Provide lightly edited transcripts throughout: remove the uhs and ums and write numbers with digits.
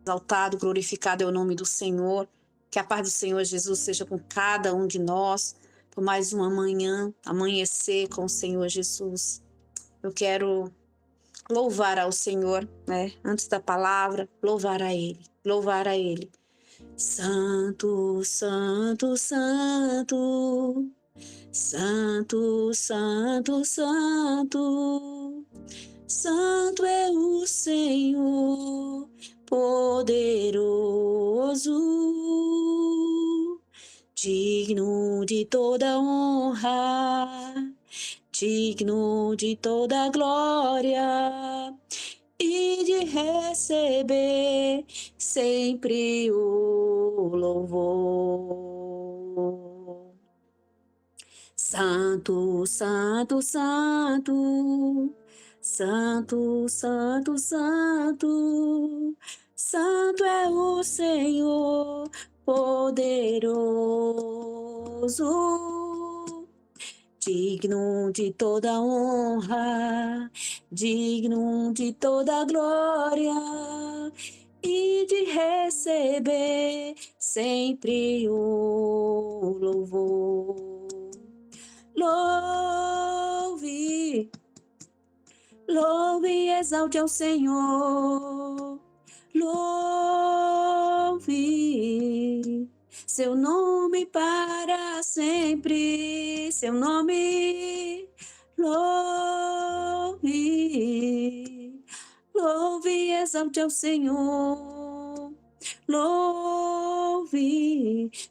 Exaltado, glorificado é o nome do Senhor. Que a paz do Senhor Jesus seja com cada um de nós, por mais uma manhã, amanhecer com o Senhor Jesus. Eu quero louvar ao Senhor, né? Antes da palavra, louvar a Ele, louvar a Ele. Santo, santo, santo, santo, santo, santo, santo é o Senhor poderoso, digno de toda honra, digno de toda glória e de receber sempre o louvor. Santo, santo, santo, santo, santo, santo, santo é o Senhor poderoso, digno de toda honra, digno de toda glória e de receber sempre o louvor. Louve, louve e exalte ao Senhor, louve seu nome para sempre, seu nome, louve, louve e exalte ao Senhor, louve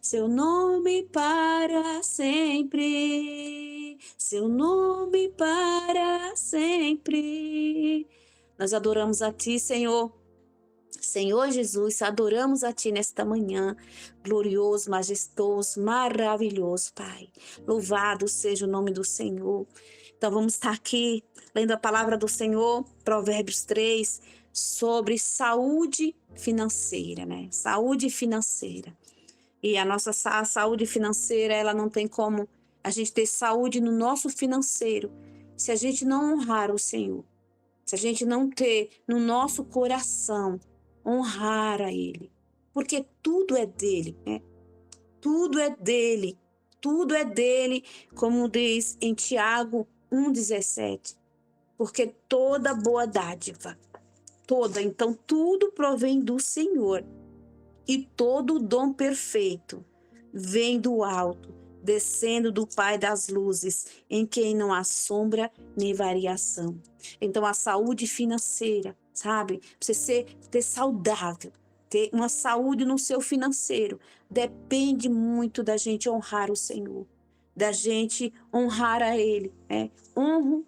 seu nome para sempre, seu nome para sempre. Nós adoramos a Ti, Senhor. Senhor Jesus, adoramos a Ti nesta manhã, glorioso, majestoso, maravilhoso, Pai. Louvado seja o nome do Senhor. Então vamos estar aqui lendo a palavra do Senhor, Provérbios 3, sobre saúde financeira, né? Saúde financeira. E a nossa saúde financeira, ela não tem como a gente ter saúde no nosso financeiro se a gente não honrar o Senhor. Se a gente não ter no nosso coração honrar a Ele, porque tudo é dele, né? Tudo é dele, tudo é dele, como diz em Tiago 1,17, porque toda boa dádiva, então tudo provém do Senhor, e todo dom perfeito vem do alto, descendo do Pai das luzes, em quem não há sombra nem variação. Então a saúde financeira, sabe? Você ter saudável, ter uma saúde no seu financeiro, depende muito da gente honrar o Senhor, da gente honrar a Ele, né? Honro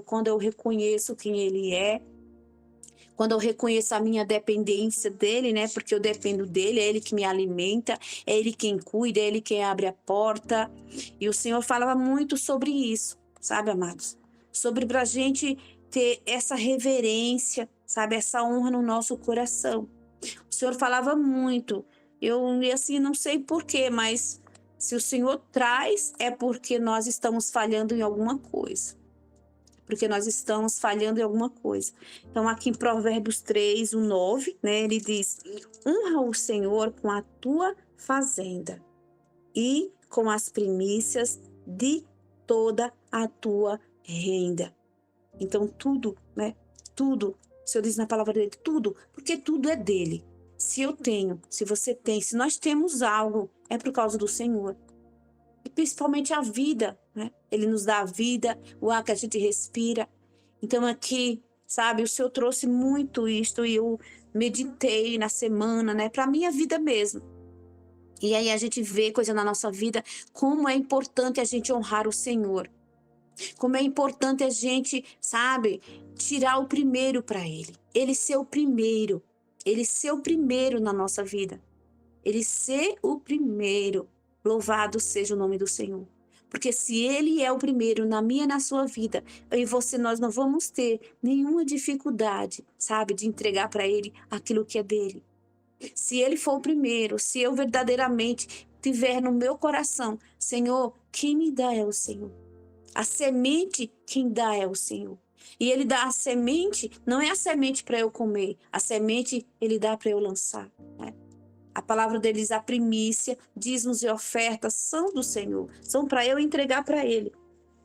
quando eu reconheço quem Ele é, quando eu reconheço a minha dependência dele, né? Porque eu dependo dele, é ele que me alimenta, é ele quem cuida, é ele quem abre a porta. E o Senhor falava muito sobre isso, sabe, amados? Sobre pra gente ter essa reverência, sabe? Essa honra no nosso coração. O Senhor falava muito. E assim, não sei porquê, mas se o Senhor traz, é porque nós estamos falhando em alguma coisa. Porque nós estamos falhando em alguma coisa. Então, aqui em Provérbios 3, o 9, né, ele diz: honra o Senhor com a tua fazenda e com as primícias de toda a tua renda. Então, tudo, né, tudo, o Senhor diz na palavra dele, tudo, porque tudo é dele. Se eu tenho, se você tem, se nós temos algo, é por causa do Senhor. E principalmente a vida, né? Ele nos dá a vida, o ar que a gente respira. Então aqui, sabe, o Senhor trouxe muito isto e eu meditei na semana, né, para minha vida mesmo. E aí a gente vê coisa na nossa vida, como é importante a gente honrar o Senhor. Como é importante a gente, sabe, tirar o primeiro para Ele. Ele ser o primeiro. Ele ser o primeiro na nossa vida. Ele ser o primeiro. Louvado seja o nome do Senhor. Porque se Ele é o primeiro na minha e na sua vida, eu e você, nós não vamos ter nenhuma dificuldade, sabe, de entregar para Ele aquilo que é dele. Se Ele for o primeiro, se eu verdadeiramente tiver no meu coração, Senhor, quem me dá é o Senhor. A semente quem dá é o Senhor. E ele dá a semente, não é a semente para eu comer, a semente ele dá para eu lançar, né? A palavra dele diz: a primícia, dízimos e ofertas são do Senhor, são para eu entregar para ele.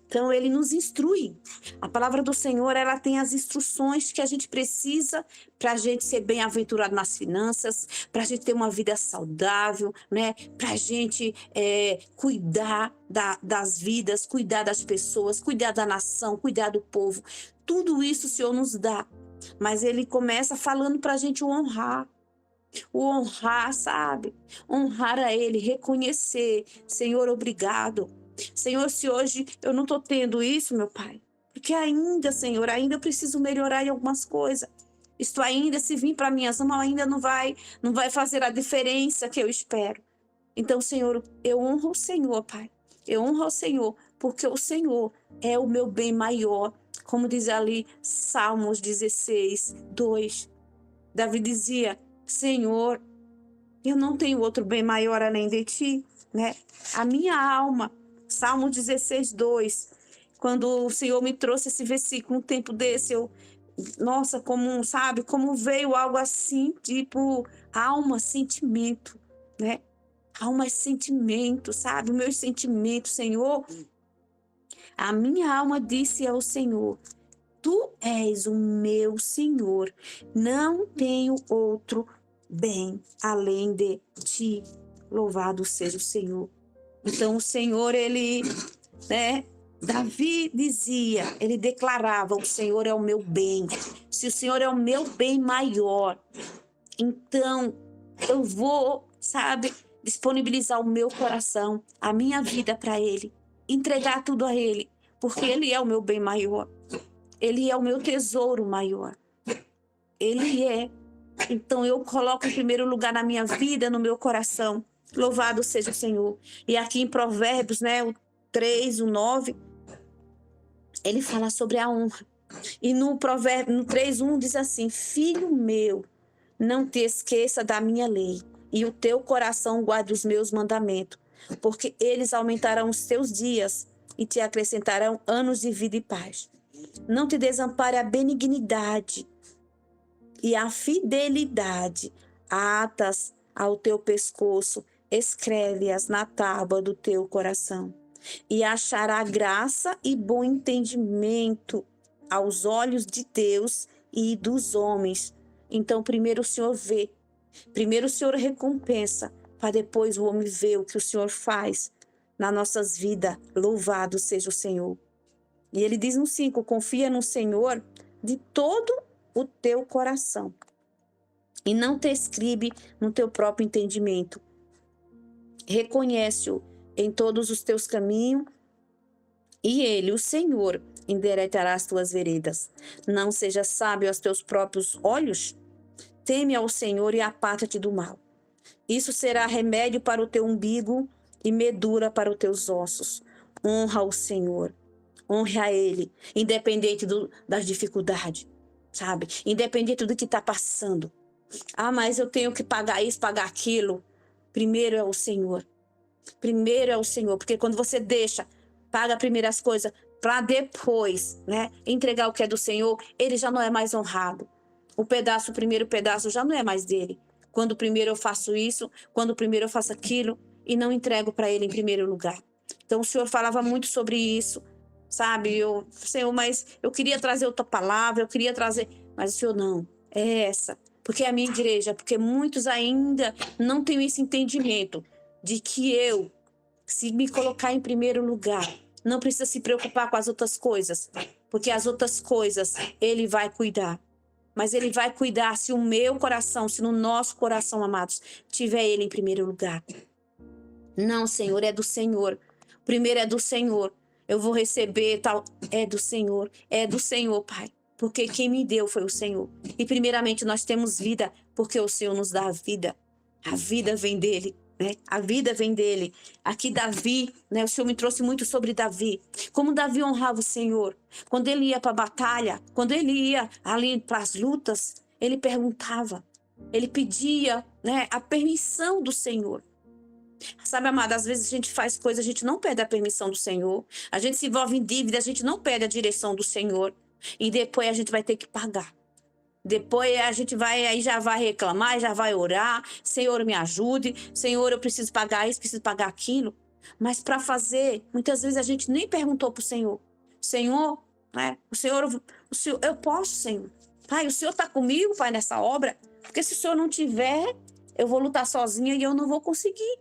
Então, ele nos instrui. A palavra do Senhor, ela tem as instruções que a gente precisa para a gente ser bem-aventurado nas finanças, para a gente ter uma vida saudável, né? Para a gente cuidar das vidas, cuidar das pessoas, cuidar da nação, cuidar do povo. Tudo isso o Senhor nos dá. Mas ele começa falando para a gente honrar. O honrar, sabe? Honrar a ele, reconhecer. Senhor, obrigado. Senhor, se hoje eu não estou tendo isso, meu Pai, porque ainda, Senhor, ainda eu preciso melhorar em algumas coisas. Isto ainda, se vir para minhas mãos, ainda não vai fazer a diferença que eu espero. Então, Senhor, eu honro o Senhor, Pai. Eu honro o Senhor, porque o Senhor é o meu bem maior. Como diz ali Salmos 16, 2. Davi dizia: Senhor, eu não tenho outro bem maior além de ti, né? A minha alma, Salmo 16, 2. Quando o Senhor me trouxe esse versículo, um tempo desse, nossa, como veio algo assim, tipo, alma, sentimento, né? Alma é sentimento, sabe? O meu sentimento, Senhor. A minha alma disse ao Senhor: Tu és o meu Senhor, não tenho outro bem além de ti. Louvado seja o Senhor. Então o Senhor, ele, né? Davi dizia, ele declarava: o Senhor é o meu bem. Se o Senhor é o meu bem maior, então eu vou, sabe, disponibilizar o meu coração, a minha vida para ele, entregar tudo a ele, porque ele é o meu bem maior. Ele é o meu tesouro maior. Ele é. Então eu coloco em primeiro lugar na minha vida, no meu coração. Louvado seja o Senhor. E aqui em Provérbios, né, o 3, o 9, ele fala sobre a honra. E no Provérbio, no 3:1 diz assim: Filho meu, não te esqueça da minha lei, e o teu coração guarde os meus mandamentos, porque eles aumentarão os teus dias e te acrescentarão anos de vida e paz. Não te desampare a benignidade e a fidelidade, atas ao teu pescoço, escreve-as na tábua do teu coração. E achará graça e bom entendimento aos olhos de Deus e dos homens. Então, primeiro o Senhor vê, primeiro o Senhor recompensa, para depois o homem ver o que o Senhor faz nas nossas vidas. Louvado seja o Senhor. E ele diz no 5, confia no Senhor de todo o teu coração e não te escribe no teu próprio entendimento. Reconhece-o em todos os teus caminhos e ele, o Senhor, endireitará as tuas veredas. Não seja sábio aos teus próprios olhos, teme ao Senhor e aparta-te do mal. Isso será remédio para o teu umbigo e medula para os teus ossos. Honra o Senhor. Honre a ele, independente das dificuldades, sabe? Independente do que está passando. Ah, mas eu tenho que pagar isso, pagar aquilo. Primeiro é o Senhor. Primeiro é o Senhor, porque quando você paga primeiro as coisas, para depois, né, entregar o que é do Senhor, ele já não é mais honrado. O primeiro pedaço já não é mais dele. Quando primeiro eu faço isso, quando primeiro eu faço aquilo, e não entrego para ele em primeiro lugar. Então o Senhor falava muito sobre isso. Sabe, Senhor, mas eu queria trazer outra palavra, mas o Senhor não, é essa. Porque é a minha igreja, porque muitos ainda não têm esse entendimento de que se me colocar em primeiro lugar, não precisa se preocupar com as outras coisas, porque as outras coisas ele vai cuidar. Mas ele vai cuidar se o meu coração, se no nosso coração, amados, tiver ele em primeiro lugar. Não, Senhor, é do Senhor. Primeiro é do Senhor. Eu vou receber tal. É do Senhor, Pai. Porque quem me deu foi o Senhor. E primeiramente nós temos vida, porque o Senhor nos dá a vida. A vida vem dele, né? A vida vem dele. Aqui Davi, né? O Senhor me trouxe muito sobre Davi. Como Davi honrava o Senhor. Quando ele ia para a batalha, quando ele ia ali para as lutas, ele perguntava. Ele pedia, né, a permissão do Senhor. Sabe, amada, às vezes a gente faz coisas, a gente não pede a permissão do Senhor. A gente se envolve em dívida, a gente não pede a direção do Senhor. E depois a gente vai ter que pagar. Depois a gente vai, aí já vai reclamar, já vai orar. Senhor, me ajude. Senhor, eu preciso pagar isso, preciso pagar aquilo. Mas para fazer, muitas vezes a gente nem perguntou para o Senhor. Senhor, né? O Senhor, eu posso, Senhor. Pai, o Senhor está comigo, Pai, nessa obra? Porque se o Senhor não tiver, eu vou lutar sozinha e eu não vou conseguir.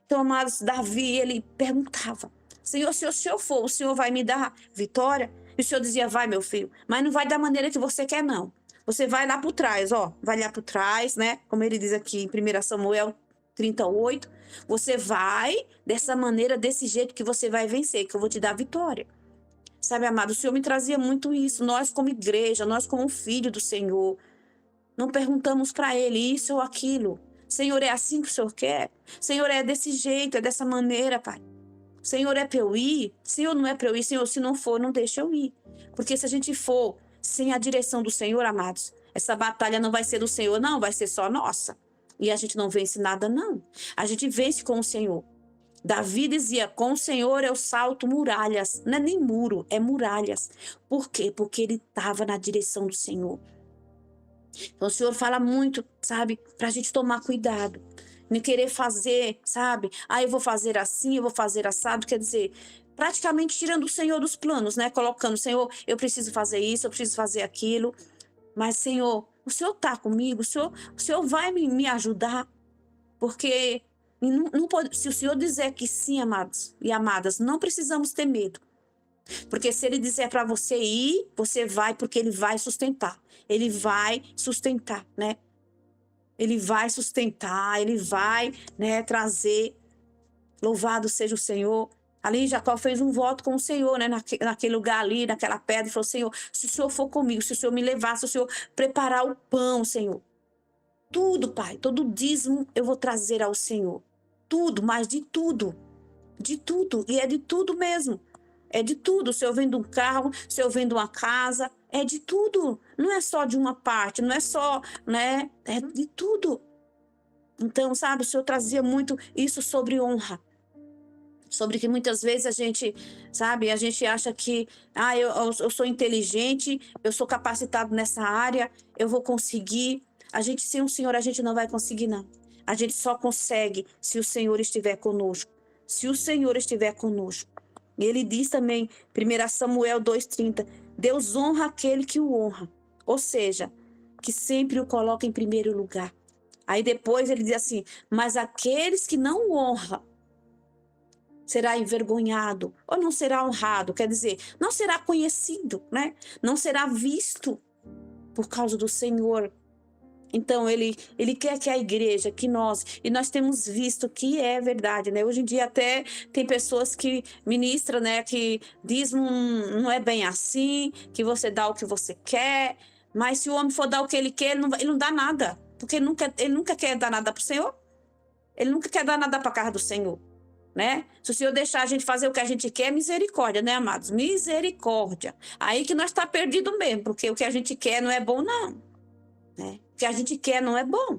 Então, amados, Davi, ele perguntava: Senhor, se o Senhor for, o Senhor vai me dar vitória? E o Senhor dizia: vai, meu filho, mas não vai da maneira que você quer, não. Você vai lá por trás, ó, vai lá por trás, né? Como ele diz aqui em 1 Samuel 38, você vai dessa maneira, desse jeito que você vai vencer, que eu vou te dar vitória. Sabe, amado, o Senhor me trazia muito isso. Nós como igreja, nós como filho do Senhor, não perguntamos para ele isso ou aquilo. Senhor, é assim que o Senhor quer? Senhor, é desse jeito, é dessa maneira, Pai. Senhor, é para eu ir? Senhor, não é para eu ir? Senhor, se não for, não deixa eu ir. Porque se a gente for sem a direção do Senhor, amados, essa batalha não vai ser do Senhor, não, vai ser só nossa. E a gente não vence nada, não. A gente vence com o Senhor. Davi dizia: com o Senhor eu salto muralhas. Não é nem muro, é muralhas. Por quê? Porque ele estava na direção do Senhor. Então o Senhor fala muito, sabe, para a gente tomar cuidado. Não querer fazer, sabe? Ah, eu vou fazer assim, eu vou fazer assado. Quer dizer, praticamente tirando o Senhor dos planos, né? Colocando: Senhor, eu preciso fazer isso, eu preciso fazer aquilo. Mas, Senhor, o Senhor está comigo, o Senhor vai me ajudar. Porque não pode, se o Senhor dizer que sim, amados e amadas, não precisamos ter medo. Porque se ele disser para você ir, você vai, porque ele vai sustentar. Ele vai sustentar, né? Ele vai sustentar, ele vai, né, trazer. Louvado seja o Senhor. Ali Jacó fez um voto com o Senhor, né, naquele lugar ali, naquela pedra, e falou: Senhor, se o Senhor for comigo, se o Senhor me levar, se o Senhor preparar o pão, Senhor, tudo, Pai, todo dízimo eu vou trazer ao Senhor. Tudo, mas de tudo. De tudo. E é de tudo mesmo. É de tudo. Se eu vendo um carro, se eu vendo uma casa, é de tudo. Não é só de uma parte, não é só, né? É de tudo. Então, sabe, o Senhor trazia muito isso sobre honra. Sobre que muitas vezes a gente, sabe, a gente acha que, eu sou inteligente, eu sou capacitado nessa área, eu vou conseguir. A gente, sem o Senhor, a gente não vai conseguir, não. A gente só consegue se o Senhor estiver conosco. Se o Senhor estiver conosco. E ele diz também, 1 Samuel 2,30, Deus honra aquele que o honra. Ou seja, que sempre o coloca em primeiro lugar. Aí depois ele diz assim: mas aqueles que não o honram, será envergonhado ou não será honrado, quer dizer, não será conhecido, né? Não será visto por causa do Senhor. Então ele quer que a igreja, que nós temos visto que é verdade, né? Hoje em dia até tem pessoas que ministram, né, que diz não é bem assim, que você dá o que você quer, mas se o homem for dar o que ele quer, ele não dá nada, porque ele nunca quer dar nada para o Senhor. Ele nunca quer dar nada para a casa do Senhor. Né? Se o Senhor deixar a gente fazer o que a gente quer, misericórdia, né, amados? Misericórdia. Aí que nós tá perdido mesmo, porque o que a gente quer não é bom, não. Né? O que a gente quer não é bom.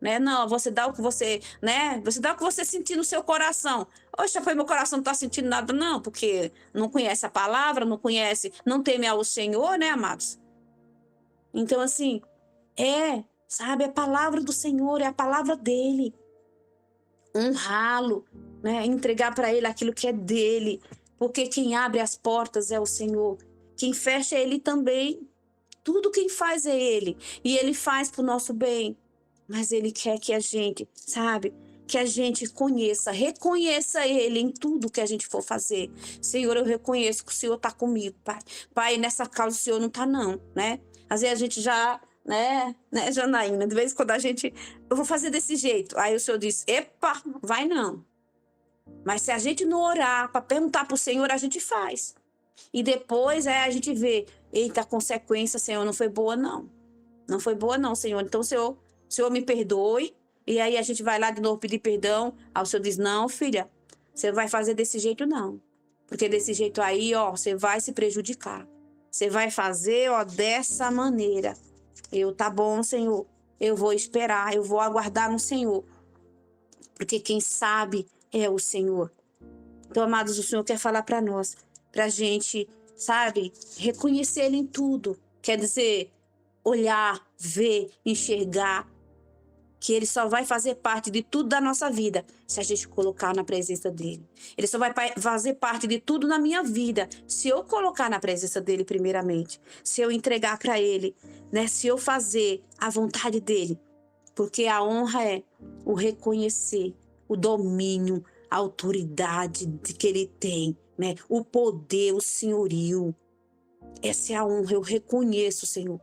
Né? Não, você dá o que você, né? Você dá o que você sentir no seu coração. Oxa, foi meu coração não tá sentindo nada, não, porque não conhece a palavra, não conhece, não teme ao Senhor, né, amados? Então, assim, sabe, é a palavra do Senhor, é a palavra dele. Honrá-lo, né? Entregar para ele aquilo que é dele, porque quem abre as portas é o Senhor, quem fecha é ele também. Tudo quem faz é ele, e ele faz para o nosso bem, mas ele quer que a gente, sabe, que a gente reconheça ele em tudo que a gente for fazer. Senhor, eu reconheço que o Senhor está comigo, Pai. Pai, nessa causa o Senhor não está, não, né? Às vezes a gente já, né, Janaína, de vez em quando eu vou fazer desse jeito. Aí o Senhor diz: epa, vai não. Mas se a gente não orar para perguntar para o Senhor, a gente faz. E depois a gente vê: eita, a consequência, Senhor, não foi boa, não. Não foi boa, não, Senhor. Então, Senhor me perdoe. E aí a gente vai lá de novo pedir perdão. Aí o Senhor diz: não, filha, você vai fazer desse jeito, não. Porque desse jeito aí, ó, você vai se prejudicar. Você vai fazer, ó, dessa maneira. Tá bom, Senhor. Eu vou esperar, eu vou aguardar no Senhor. Porque quem sabe é o Senhor. Então, amados, o Senhor quer falar para nós, pra gente, sabe, reconhecer Ele em tudo. Quer dizer, olhar, ver, enxergar, que Ele só vai fazer parte de tudo da nossa vida se a gente colocar na presença dEle. Ele só vai fazer parte de tudo na minha vida se eu colocar na presença dEle primeiramente, se eu entregar para Ele, né? Se eu fazer a vontade dEle. Porque a honra é o reconhecer o domínio, a autoridade que Ele tem, né? O poder, o senhorio. Essa é a honra, eu reconheço, Senhor.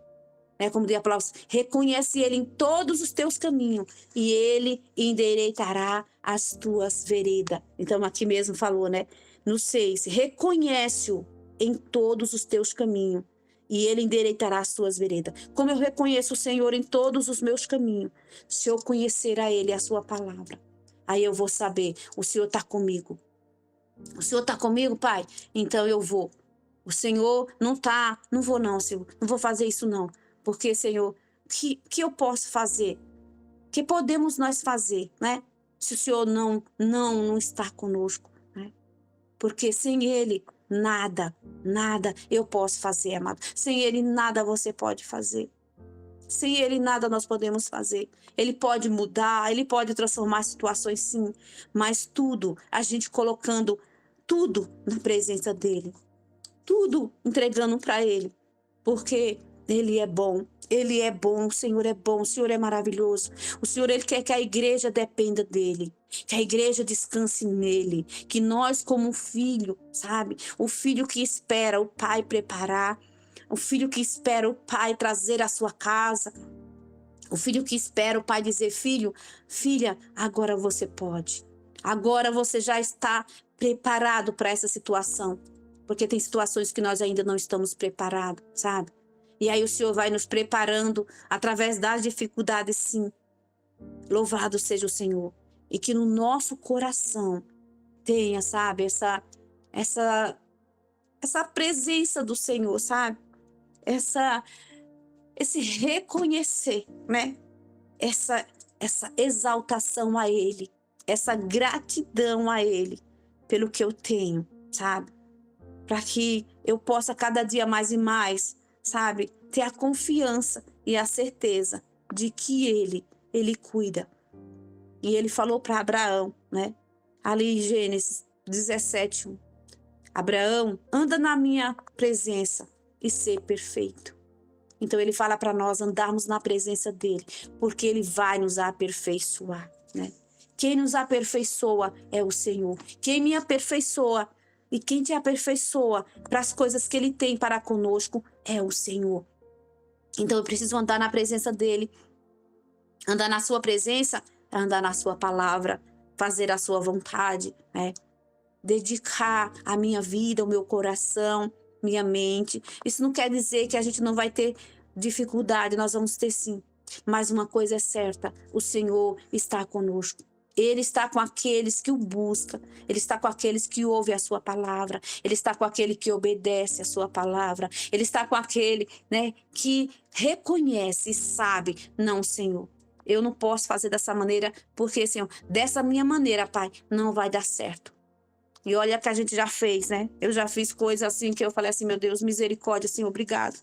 Como diz a palavra, reconhece Ele em todos os teus caminhos e Ele endireitará as tuas veredas. Então aqui mesmo falou, né? No 6, reconhece-o em todos os teus caminhos e Ele endireitará as tuas veredas. Como eu reconheço o Senhor em todos os meus caminhos, se eu conhecer a Ele, a sua palavra, aí eu vou saber, o Senhor está comigo. O Senhor está comigo, Pai? Então eu vou. O Senhor não está, não vou não, Senhor, não vou fazer isso não. Porque, Senhor, que eu posso fazer? Que podemos nós fazer, né? Se o Senhor não está conosco, né? Porque sem Ele, nada eu posso fazer, amado. Sem Ele, nada você pode fazer. Sem Ele, nada nós podemos fazer. Ele pode mudar, Ele pode transformar situações, sim. Mas tudo, a gente colocando tudo na presença dEle. Tudo entregando para Ele. Porque Ele é bom, o Senhor é bom, o Senhor é maravilhoso. O Senhor, Ele quer que a igreja dependa dEle, que a igreja descanse nele, que nós como filho, sabe? O filho que espera o pai preparar, o filho que espera o pai trazer à sua casa, o filho que espera o pai dizer, filho, filha, agora você pode. Agora você já está preparado para essa situação. Porque tem situações que nós ainda não estamos preparados, sabe? E aí o Senhor vai nos preparando através das dificuldades, sim. Louvado seja o Senhor. E que no nosso coração tenha, sabe, essa presença do Senhor, sabe? Esse reconhecer, né? Essa exaltação a Ele, essa gratidão a Ele pelo que eu tenho, sabe? Para que eu possa cada dia mais e mais, sabe, ter a confiança e a certeza de que Ele cuida. E Ele falou para Abraão, né? Ali em Gênesis 17:1. Abraão, anda na minha presença e ser perfeito. Então Ele fala para nós andarmos na presença dEle, porque Ele vai nos aperfeiçoar, né? Quem nos aperfeiçoa é o Senhor. Quem me aperfeiçoa e quem te aperfeiçoa para as coisas que Ele tem para conosco é o Senhor. Então eu preciso andar na presença dEle. Andar na sua presença é andar na sua palavra, fazer a sua vontade, né? Dedicar a minha vida, o meu coração, minha mente. Isso não quer dizer que a gente não vai ter dificuldade, nós vamos ter sim. Mas uma coisa é certa, o Senhor está conosco. Ele está com aqueles que o buscam, Ele está com aqueles que ouvem a sua palavra, Ele está com aquele que obedece a sua palavra, Ele está com aquele, né, que reconhece e sabe, não, Senhor, eu não posso fazer dessa maneira, porque, Senhor, dessa minha maneira, Pai, não vai dar certo. E olha que a gente já fez, né? Eu já fiz coisas assim que eu falei assim, meu Deus, misericórdia, Senhor, obrigado.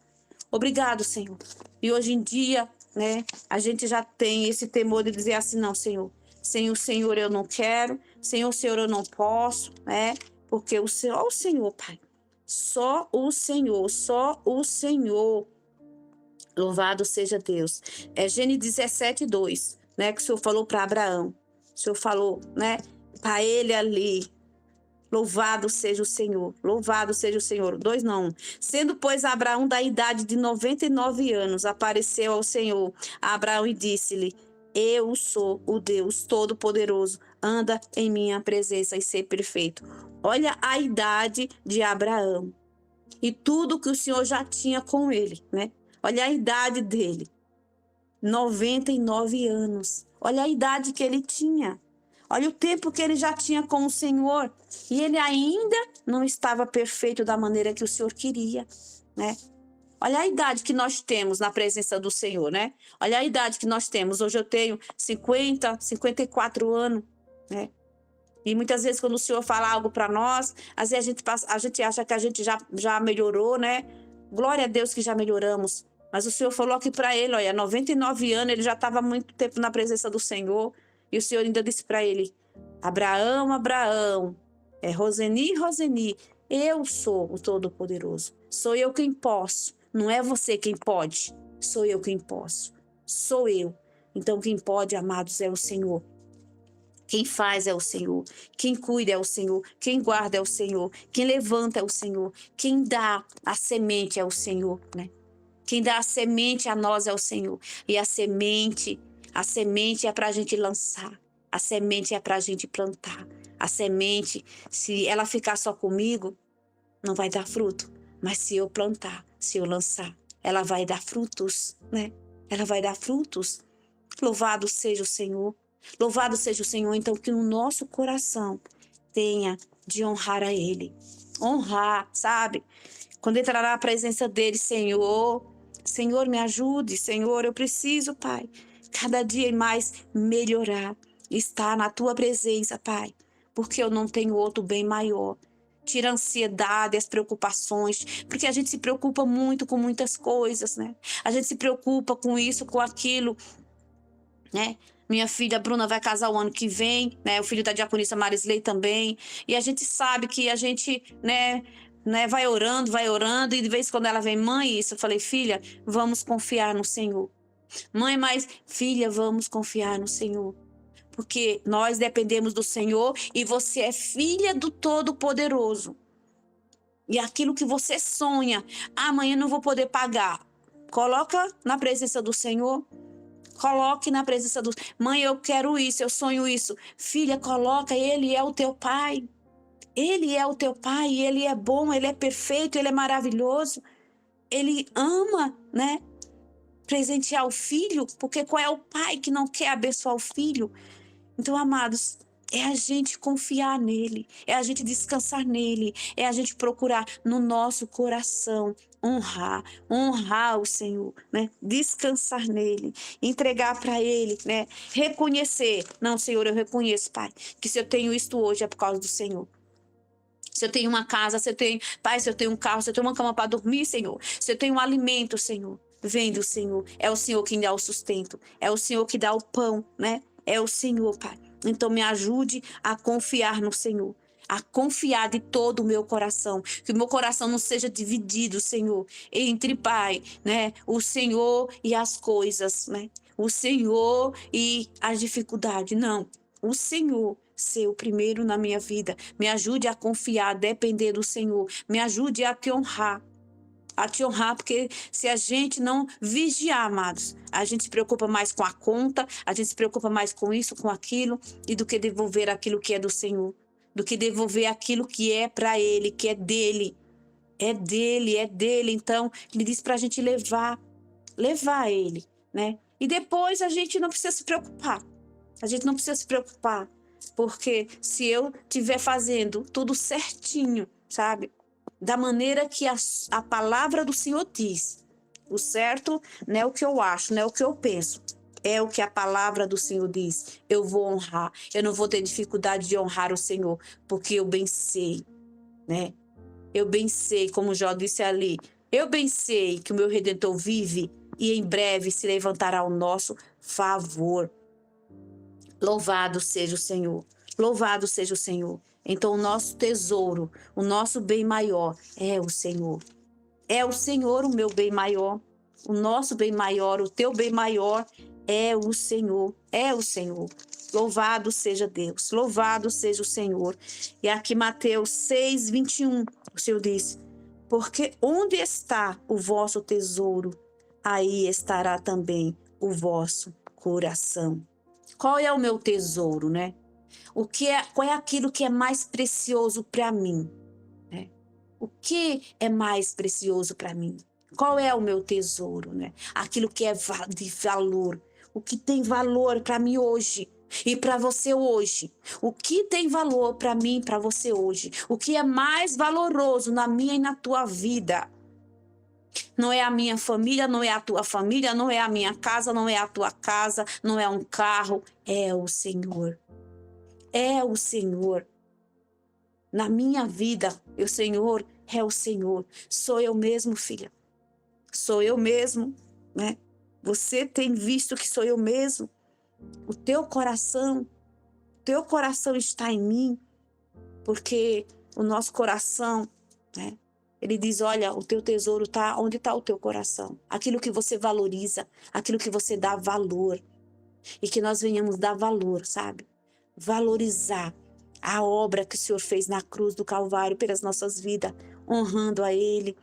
Obrigado, Senhor. E hoje em dia, né, a gente já tem esse temor de dizer assim, não, Senhor, sem o Senhor eu não quero, sem o Senhor eu não posso, né? Porque o Senhor, Pai, só o Senhor. Louvado seja Deus. É Gênesis 17:2, né? Que o Senhor falou para Abraão. O Senhor falou, né? Para ele ali. Louvado seja o Senhor. Louvado seja o Senhor. 2 não. Sendo, pois, Abraão da idade de 99 anos, apareceu ao Senhor a Abraão e disse-lhe: eu sou o Deus Todo-Poderoso. Anda em minha presença e ser perfeito. Olha a idade de Abraão. E tudo que o Senhor já tinha com ele, né? Olha a idade dele. 99 anos. Olha a idade que ele tinha. Olha o tempo que ele já tinha com o Senhor. E ele ainda não estava perfeito da maneira que o Senhor queria, né? Olha a idade que nós temos na presença do Senhor, né? Olha a idade que nós temos. Hoje eu tenho 54 anos, né? E muitas vezes quando o Senhor fala algo para nós, às vezes a gente acha que a gente já melhorou, né? Glória a Deus que já melhoramos. Mas o Senhor falou aqui para ele, olha, 99 anos, ele já estava há muito tempo na presença do Senhor. E o Senhor ainda disse para ele, Abraão, Abraão, Roseni, Roseni, eu sou o Todo-Poderoso. Sou eu quem posso. Não é você quem pode. Sou eu quem posso. Sou eu. Então quem pode, amados, é o Senhor. Quem faz é o Senhor, quem cuida é o Senhor, quem guarda é o Senhor, quem levanta é o Senhor, quem dá a semente é o Senhor, né? Quem dá a semente a nós é o Senhor. E a semente é para a gente lançar, a semente é para a gente plantar. A semente, se ela ficar só comigo, não vai dar fruto. Mas se eu plantar, se eu lançar, ela vai dar frutos, né? Ela vai dar frutos. Louvado seja o Senhor. Louvado seja o Senhor, então, que no nosso coração tenha de honrar a Ele. Honrar, sabe? Quando entrar na presença dEle, Senhor, Senhor, me ajude, Senhor, eu preciso, Pai, cada dia mais melhorar, estar na Tua presença, Pai, porque eu não tenho outro bem maior. Tira a ansiedade, as preocupações, porque a gente se preocupa muito com muitas coisas, né? A gente se preocupa com isso, com aquilo, né? Minha filha Bruna vai casar o ano que vem, né? O filho da diaconisa Marisley também. E a gente sabe que a gente, né, vai orando, e de vez em quando ela vem, mãe, isso. Eu falei, filha, vamos confiar no Senhor. Mãe, mas, filha, vamos confiar no Senhor. Porque nós dependemos do Senhor e você é filha do Todo-Poderoso. E aquilo que você sonha, amanhã não vou poder pagar. Coloca na presença do Senhor. Coloque na presença do... Mãe, eu quero isso, eu sonho isso. Filha, coloca, Ele é o teu Pai. Ele é o teu Pai, Ele é bom, Ele é perfeito, Ele é maravilhoso. Ele ama, né? Presentear o filho, porque qual é o pai que não quer abençoar o filho? Então, amados, é a gente confiar nele, é a gente descansar nele, é a gente procurar no nosso coração honrar o Senhor, né? Descansar nele, entregar para ele, né? Reconhecer, não, Senhor, eu reconheço, Pai, que se eu tenho isto hoje é por causa do Senhor. Se eu tenho uma casa, Pai, se eu tenho um carro, se eu tenho uma cama para dormir, Senhor, se eu tenho um alimento, Senhor, vem do Senhor. É o Senhor quem dá o sustento, é o Senhor que dá o pão, né? É o Senhor, Pai. Então me ajude a confiar no Senhor, a confiar de todo o meu coração, que o meu coração não seja dividido, Senhor, entre, Pai, né? O Senhor e as coisas, né? O Senhor e as dificuldades, não. O Senhor ser o primeiro na minha vida. Me ajude a confiar, a depender do Senhor. Me ajude a te honrar. A te honrar, porque se a gente não vigiar, amados, a gente se preocupa mais com a conta, a gente se preocupa mais com isso, com aquilo, e do que devolver aquilo que é do Senhor. Do que devolver aquilo que é para Ele, que é dele. É dele, é dele. Então, Ele diz para a gente levar Ele, né? E depois a gente não precisa se preocupar. A gente não precisa se preocupar, porque se eu estiver fazendo tudo certinho, sabe? Da maneira que a palavra do Senhor diz. O certo não é o que eu acho, não é o que eu penso. É o que a palavra do Senhor diz. Eu vou honrar. Eu não vou ter dificuldade de honrar o Senhor, porque eu bem sei, né? Eu bem sei, como Jó disse ali, eu bem sei que o meu Redentor vive e em breve se levantará ao nosso favor. Louvado seja o Senhor. Louvado seja o Senhor. Então, o nosso tesouro, o nosso bem maior é o Senhor. É o Senhor o meu bem maior. O nosso bem maior, o teu bem maior é o Senhor. É o Senhor. Louvado seja Deus. Louvado seja o Senhor. E aqui Mateus 6:21, o Senhor diz: porque onde está o vosso tesouro, aí estará também o vosso coração. Qual é o meu tesouro, né? Qual é aquilo que é mais precioso para mim? Né? O que é mais precioso para mim? Qual é o meu tesouro, né? Aquilo que é de valor. O que tem valor para mim hoje e para você hoje. O que tem valor para mim e para você hoje. O que é mais valoroso na minha e na tua vida. Não é a minha família, não é a tua família, não é a minha casa, não é a tua casa, não é um carro, é o Senhor. é o Senhor. Na minha vida, o Senhor é o Senhor. Sou eu mesmo, filha. Sou eu mesmo, né? Você tem visto que sou eu mesmo. O teu coração está em mim, porque o nosso coração, né? Ele diz, olha, o teu tesouro está onde está o teu coração. Aquilo que você valoriza, aquilo que você dá valor. E que nós venhamos dar valor, sabe? Valorizar a obra que o Senhor fez na cruz do Calvário pelas nossas vidas, honrando a Ele,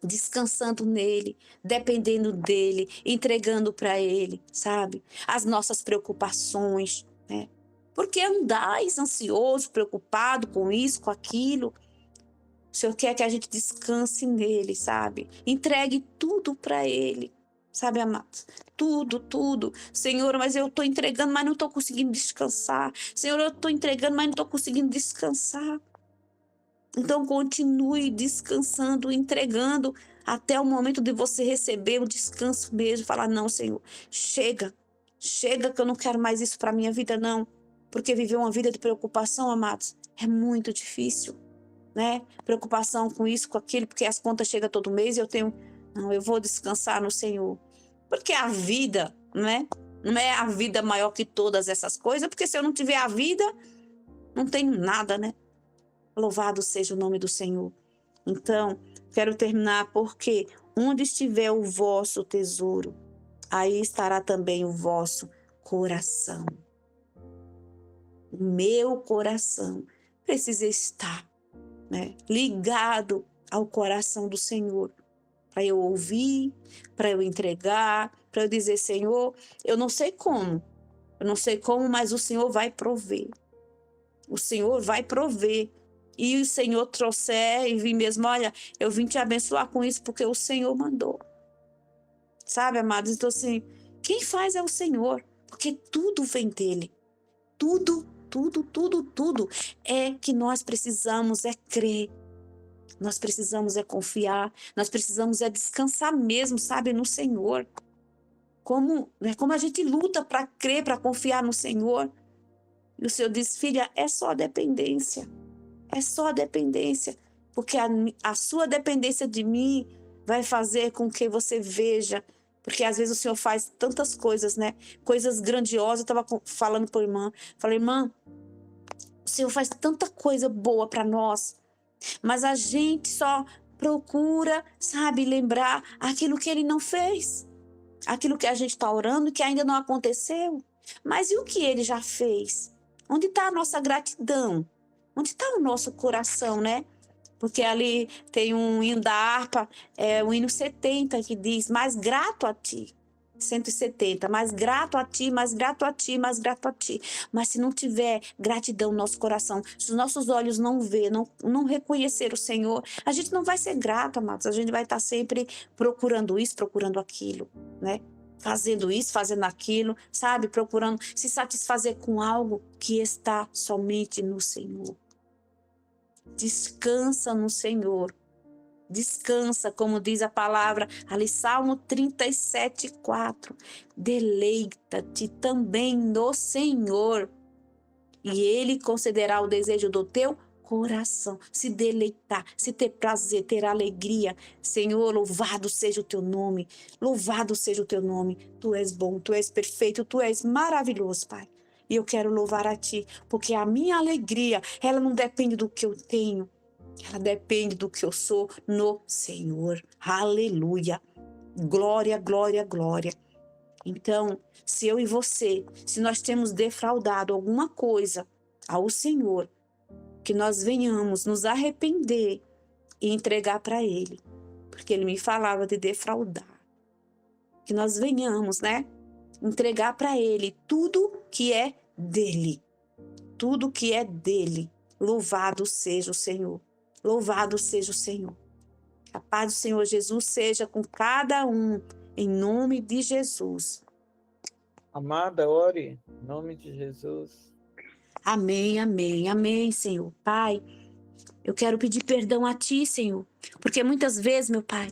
descansando nele, dependendo dele, entregando para ele, sabe? As nossas preocupações, né? Porque andais ansioso, preocupado com isso, com aquilo. O Senhor quer que a gente descanse nele, sabe? Entregue tudo para ele, sabe, amados? Tudo, tudo. Senhor, mas eu estou entregando, mas não estou conseguindo descansar. Senhor, eu estou entregando, mas não estou conseguindo descansar. Então continue descansando, entregando até o momento de você receber o descanso mesmo. Falar, não, Senhor, chega que eu não quero mais isso para minha vida, não. Porque viver uma vida de preocupação, amados, é muito difícil, né? Preocupação com isso, com aquilo, porque as contas chegam todo mês e não, eu vou descansar no Senhor. Porque a vida, né? Não é a vida maior que todas essas coisas, porque se eu não tiver a vida, não tenho nada, né? Louvado seja o nome do Senhor. Então, quero terminar porque onde estiver o vosso tesouro, aí estará também o vosso coração. O meu coração precisa estar, né, ligado ao coração do Senhor. Para eu ouvir, para eu entregar, para eu dizer, Senhor, eu não sei como, mas o Senhor vai prover. O Senhor vai prover. E o Senhor trouxer e vir mesmo, olha, eu vim te abençoar com isso porque o Senhor mandou. Sabe, amados? Então, assim, quem faz é o Senhor, porque tudo vem dele. Tudo, tudo, tudo, tudo é que nós precisamos é crer. Nós precisamos é confiar, nós precisamos é descansar mesmo, sabe, no Senhor. Como a gente luta para crer, para confiar no Senhor. E o Senhor diz, filha, é só dependência. É só dependência, porque a sua dependência de mim vai fazer com que você veja, porque às vezes o Senhor faz tantas coisas, né? Coisas grandiosas. Eu estava falando para a irmã, falei, irmã, o Senhor faz tanta coisa boa para nós, mas a gente só procura, sabe, lembrar aquilo que Ele não fez, aquilo que a gente está orando que ainda não aconteceu. Mas e o que Ele já fez? Onde está a nossa gratidão? Onde está o nosso coração, né? Porque ali tem um hino da harpa, o hino 70, que diz, mais grato a ti. 170, mais grato a ti, mais grato a ti, mais grato a ti. Mas se não tiver gratidão no nosso coração, se os nossos olhos não ver, não reconhecer o Senhor, a gente não vai ser grato, amados. A gente vai estar sempre procurando isso, procurando aquilo, né? Fazendo isso, fazendo aquilo, sabe? Procurando se satisfazer com algo que está somente no Senhor. Descansa no Senhor. Descansa, como diz a palavra ali, Salmo 37:4. Deleita-te também no Senhor, e Ele concederá o desejo do teu coração. Se deleitar, se ter prazer, ter alegria. Senhor, louvado seja o teu nome. Louvado seja o teu nome. Tu és bom, tu és perfeito, tu és maravilhoso, Pai. E eu quero louvar a ti, porque a minha alegria, ela não depende do que eu tenho, ela depende do que eu sou no Senhor. Aleluia. Glória, glória, glória. Então, se eu e você, se nós temos defraudado alguma coisa ao Senhor, que nós venhamos nos arrepender e entregar para Ele, porque Ele me falava de defraudar. Que nós venhamos, né? Entregar para Ele tudo que é dele. Tudo que é dele. Louvado seja o Senhor. Louvado seja o Senhor. A paz do Senhor Jesus seja com cada um, em nome de Jesus. Amada, ore, em nome de Jesus. Amém, amém, amém, Senhor. Pai, eu quero pedir perdão a Ti, Senhor, porque muitas vezes, meu Pai,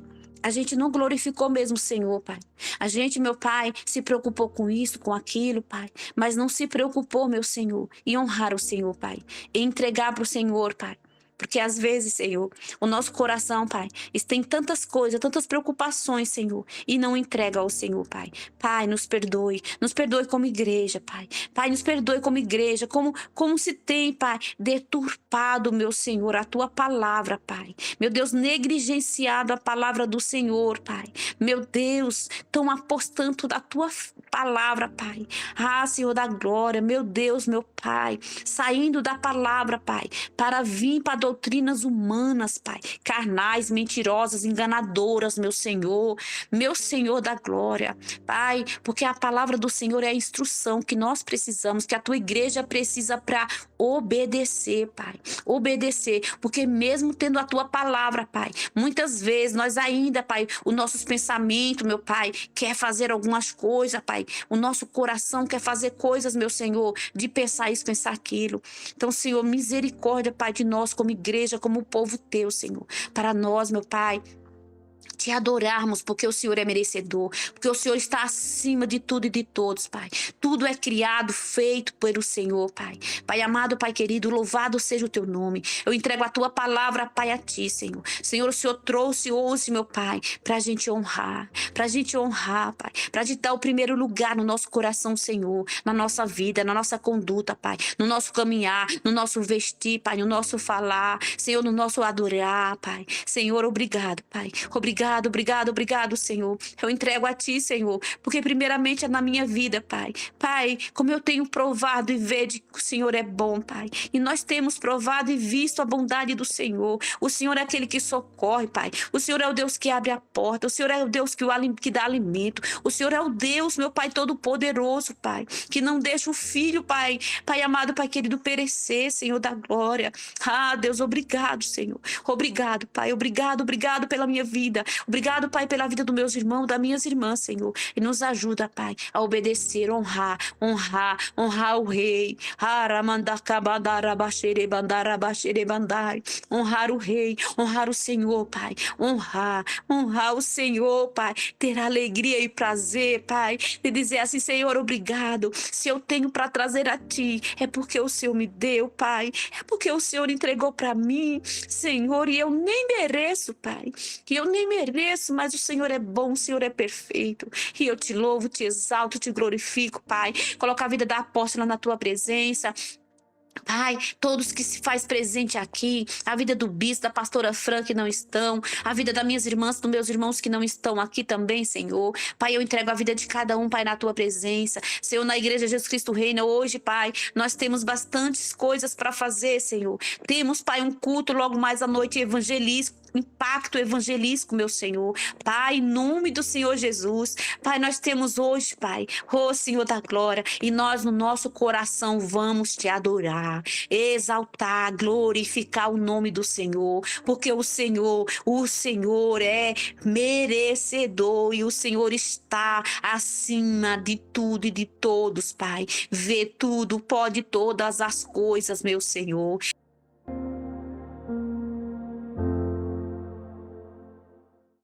A gente não glorificou mesmo o Senhor, Pai. A gente, meu Pai, se preocupou com isso, com aquilo, Pai. Mas não se preocupou, meu Senhor, em honrar o Senhor, Pai. E entregar para o Senhor, Pai. Porque às vezes, Senhor, o nosso coração, Pai, tem tantas coisas, tantas preocupações, Senhor, e não entrega ao Senhor, Pai. Pai, nos perdoe como igreja, Pai. Pai, nos perdoe como igreja, como se tem, Pai, deturpado, meu Senhor, a Tua palavra, Pai. Meu Deus, negligenciado a palavra do Senhor, Pai. Meu Deus, estão apostando da Tua palavra, Pai. Ah, Senhor da glória, meu Deus, meu Pai, saindo da palavra, Pai, para vir para doutrinas humanas, Pai, carnais, mentirosas, enganadoras, meu Senhor da glória, Pai, porque a palavra do Senhor é a instrução que nós precisamos, que a Tua igreja precisa para obedecer, Pai, obedecer, porque mesmo tendo a Tua palavra, Pai, muitas vezes nós ainda, Pai, os nossos pensamentos, meu Pai, quer fazer algumas coisas, Pai, o nosso coração quer fazer coisas, meu Senhor, de pensar isso, pensar aquilo. Então, Senhor, misericórdia, Pai, de nós como igreja, como povo Teu, Senhor, para nós, meu Pai, te adorarmos, porque o Senhor é merecedor, porque o Senhor está acima de tudo e de todos, Pai. Tudo é criado, feito pelo Senhor, Pai. Pai amado, Pai querido, louvado seja o Teu nome. Eu entrego a Tua palavra, Pai, a Ti, Senhor. Senhor, o Senhor trouxe hoje, meu Pai, para a gente honrar, Pai, para te dar o primeiro lugar no nosso coração, Senhor, na nossa vida, na nossa conduta, Pai, no nosso caminhar, no nosso vestir, Pai, no nosso falar, Senhor, no nosso adorar, Pai. Senhor, obrigado, Pai. Obrigado, Senhor. Eu entrego a Ti, Senhor, porque primeiramente é na minha vida, Pai. Pai, como eu tenho provado e vejo que o Senhor é bom, Pai. E nós temos provado e visto a bondade do Senhor. O Senhor é aquele que socorre, Pai. O Senhor é o Deus que abre a porta. O Senhor é o Deus que dá alimento. O Senhor é o Deus, meu Pai, todo-poderoso, Pai, que não deixa o filho, Pai, Pai amado, Pai querido, perecer, Senhor da glória. Ah, Deus, obrigado, Senhor. Obrigado, Pai. Obrigado pela minha vida. Obrigado, Pai, pela vida dos meus irmãos, das minhas irmãs, Senhor. E nos ajuda, Pai, a obedecer, honrar o Rei. Honrar o Rei, honrar o Senhor, Pai. Honrar o Senhor, Pai. Ter alegria e prazer, Pai. De dizer assim, Senhor, obrigado. Se eu tenho para trazer a Ti, é porque o Senhor me deu, Pai. É porque o Senhor entregou para mim, Senhor, e eu nem mereço, Pai. E eu nem mereço, mas o Senhor é bom, o Senhor é perfeito. E eu te louvo, te exalto, te glorifico, Pai. Coloca a vida da apóstola na Tua presença. Pai, todos que se faz presente aqui, a vida do bispo, da pastora Fran que não estão, a vida das minhas irmãs, dos meus irmãos que não estão aqui também, Senhor. Pai, eu entrego a vida de cada um, Pai, na Tua presença. Senhor, na Igreja Jesus Cristo Reina, hoje, Pai, nós temos bastantes coisas para fazer, Senhor. Temos, Pai, um culto logo mais à noite evangelístico, impacto evangelístico, meu Senhor. Pai, em nome do Senhor Jesus, Pai, nós temos hoje, Pai, ô Senhor da glória, e nós no nosso coração vamos Te adorar, exaltar, glorificar o nome do Senhor, porque o Senhor é merecedor e o Senhor está acima de tudo e de todos, Pai. Vê tudo, pode todas as coisas, meu Senhor.